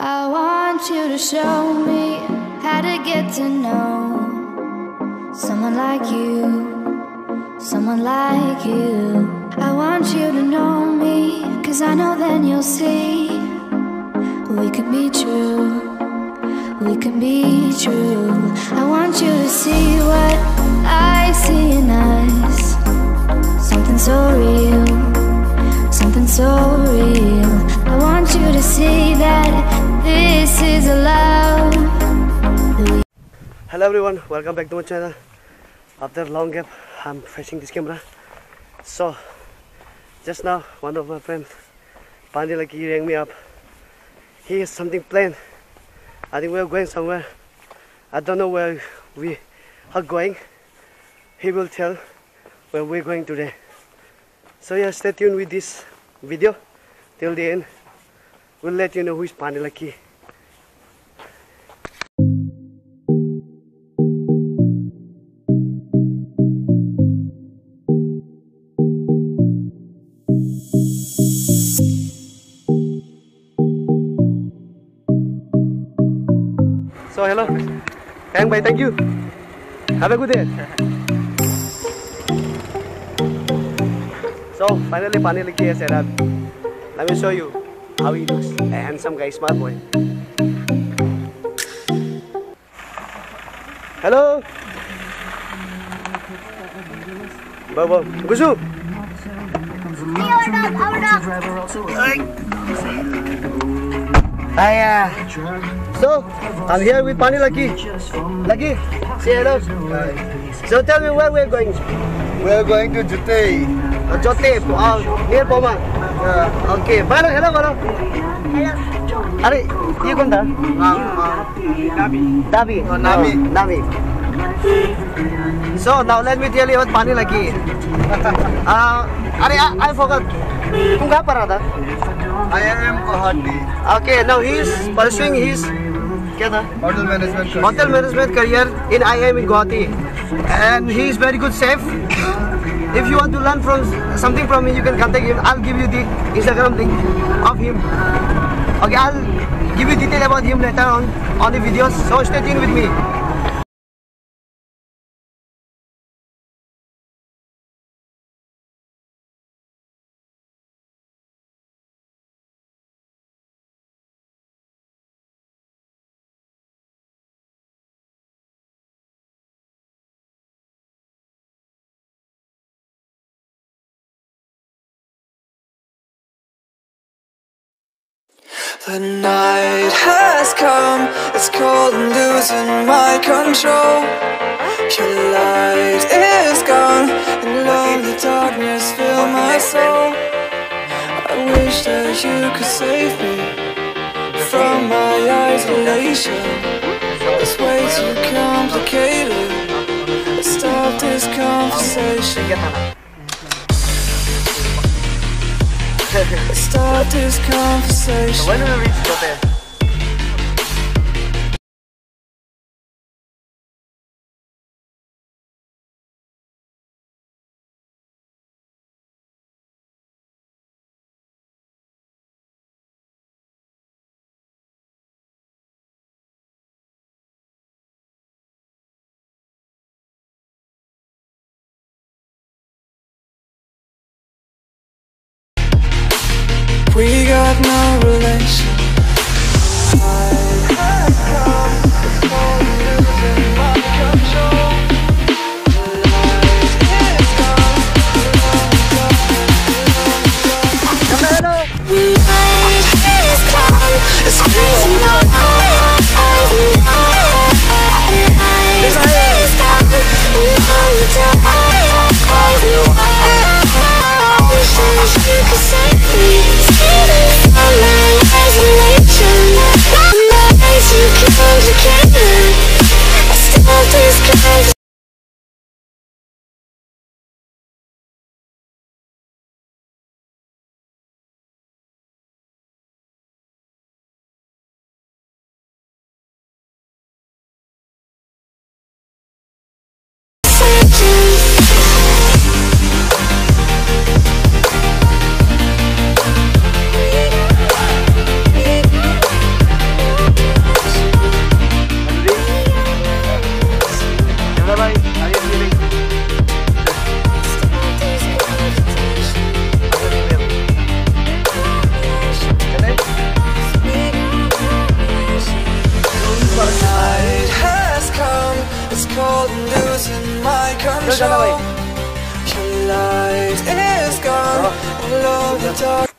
I want you to show me how to get to know someone like you, someone like you. I want you to know me, 'cause I know then you'll see we can be true, we can be true. I want you to see what I see in us, something so real, something so real. I want you to see that this is a love. Hello everyone, welcome back to my channel. After a long gap, I'm fetching this camera. So, just now, one of my friends, Pani, he rang me up. He has something planned. I think we're going somewhere. I don't know where we are going. He will tell where we're going today. So yeah, stay tuned with this video till the end. We'll let you know who is Pani Lucky. So hello, Kang bhai, thank you. Have a good day. So finally, Pani Lucky has arrived. Let me show you how he looks. A handsome guy, smart boy. Hello. Bobo, Guzu. Hiya. So, I'm here with Pani Lucky. Lucky, say hello. Hi. So tell me where we're going. We are going to JOTE. JOTE, near Poma. Yeah. Okay, hello, hello, hello. Hello. Are, you come there? Dabi. Oh, Nami. Nami. So now let me tell you about Pani Lucky. I forgot. Tum kahan para tha? I am Kohati. Okay, now he is pursuing his Hotel management. hotel management career in IIM in Guwahati, and he is very good chef. If you want to learn from something from him, you can contact him. I'll give you the Instagram link of him. Okay, I'll give you detail about him later on the videos. So stay tuned with me. The night has come, it's cold and losing my control. Your light is gone, and lonely darkness fill my soul. I wish that you could save me from my isolation. It's way too complicated. Let's stop this conversation. Let's start this conversation. When will we reach JOTE? We got no relation, along the dark.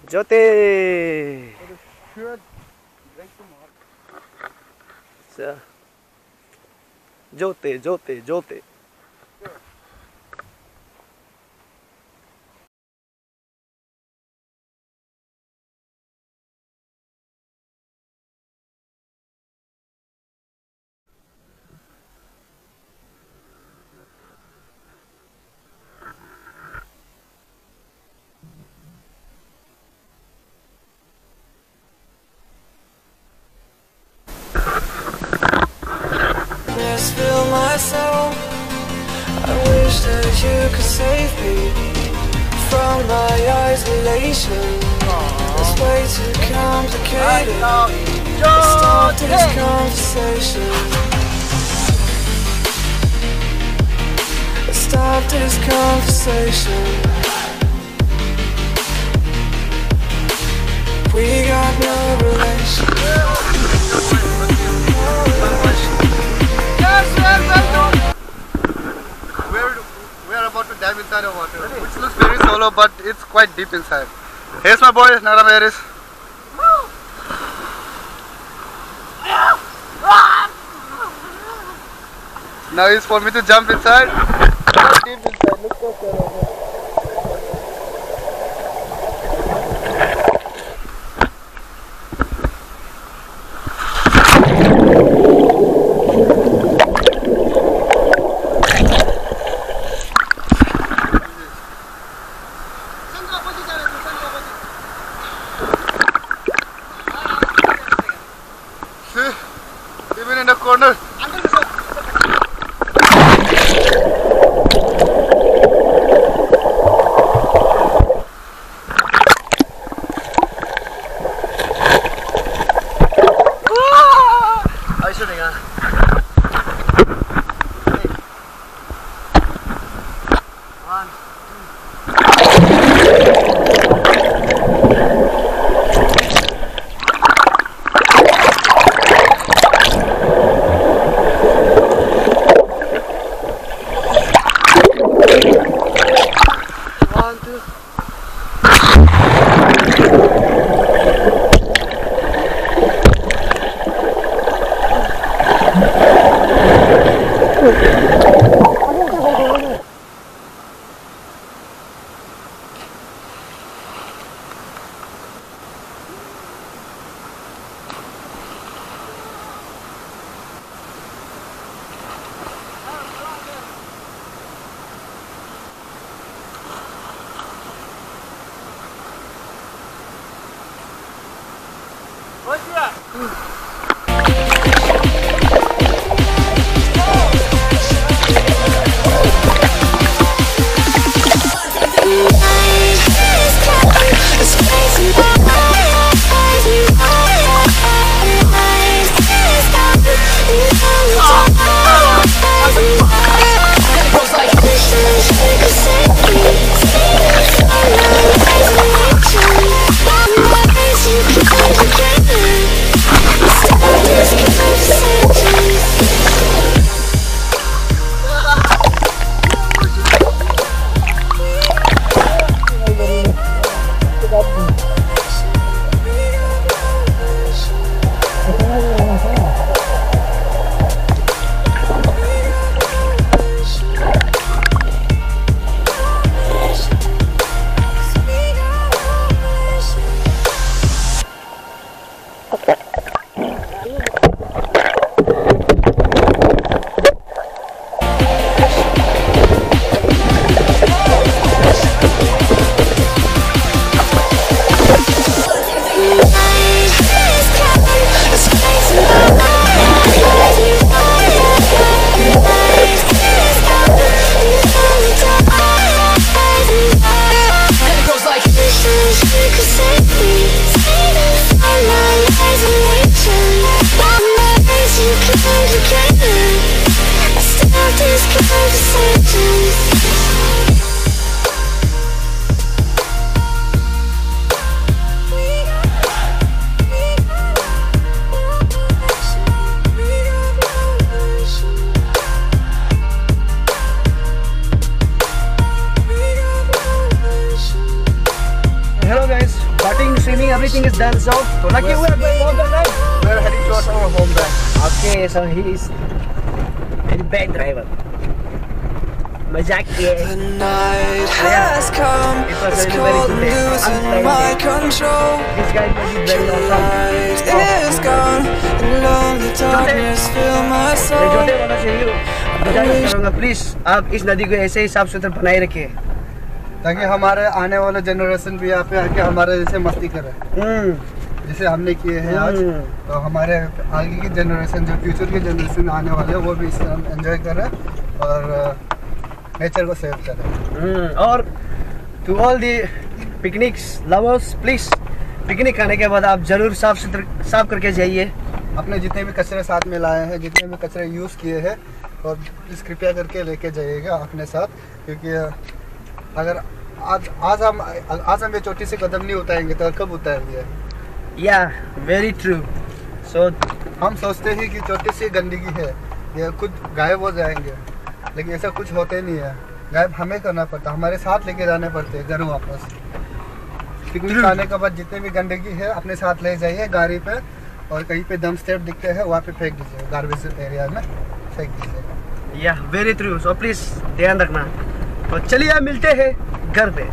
JOTE. So, JOTE, JOTE, JOTE. Fill my soul. I wish that you could save me from my isolation. It's way too complicated. Let's start this conversation. Let's start this conversation. We got no relation. We're about to dive inside the water, which looks very shallow, but it's quite deep inside. Here's my boy, Naram Harris. Now it's for me to jump inside. Deep inside, look so shallow. Even in the corner. Are you shooting, huh? One, Shooting, swimming, everything is done. So lucky we are going home tonight. We are heading towards our home then. Okay, so he is a bad driver. Mazak kiya. The night has come, it's cold and losing my control. This guy is very Light awesome. is gone, and lonely darkness fill my soul. Jote वाला चाहिए गुजारिश करूँगा please आप इस नदी को ऐसे ही साफ सुथरा बनाए रखिए ताकि हमारे आने वाले जनरेशन भी यहाँ पे आके हमारे जैसे मस्ती करे जैसे हमने किए हैं आज। तो हमारे आगे की जनरेशन जो फ्यूचर की जनरेशन आने वाले हैं वो भी इससे एंजॉय करें और नेचर को सेव करें। और to all the picnics lovers please picnic खाने के बाद आप जरूर साफ करके जाइए। अपने जितने भी कचरे साथ में लाए हैं, जितने भी कचरे यूज़ किए हैं और प्लीज़ कृपया करके लेके जाइएगा अपने साथ, क्योंकि अगर आज हम ये चोटी से कदम नहीं उठाएंगे तो कब उठाएंगे? या वेरी ट्रू। सो हम सोचते ही कि चोटी से गंदगी है ये खुद गायब हो जाएंगे, लेकिन ऐसा कुछ होते नहीं है। गायब हमें करना पड़ता, हमारे साथ लेके जाने पड़ते हैं घर वापस। पिकनिक खाने के बाद जितने भी गंदगी है अपने साथ ले जाइए गाड़ी पे, और कहीं पे डंप स्टेप दिखते हैं वहाँ पे फेंक दीजिए, गार्बेज एरिया में फेंक दीजिए। या वेरी ट्रू। सो प्लीज ध्यान रखना। तो चलिए मिलते हैं घर पे।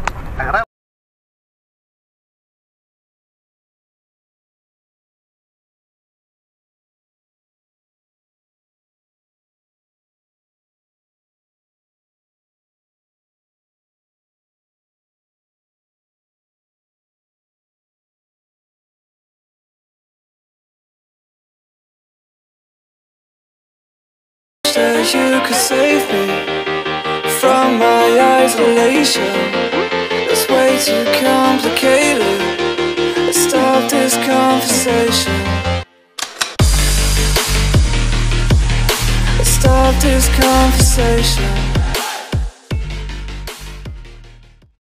That you could save me from my isolation. It's way too complicated. Let's stop this conversation. Let's stop this conversation.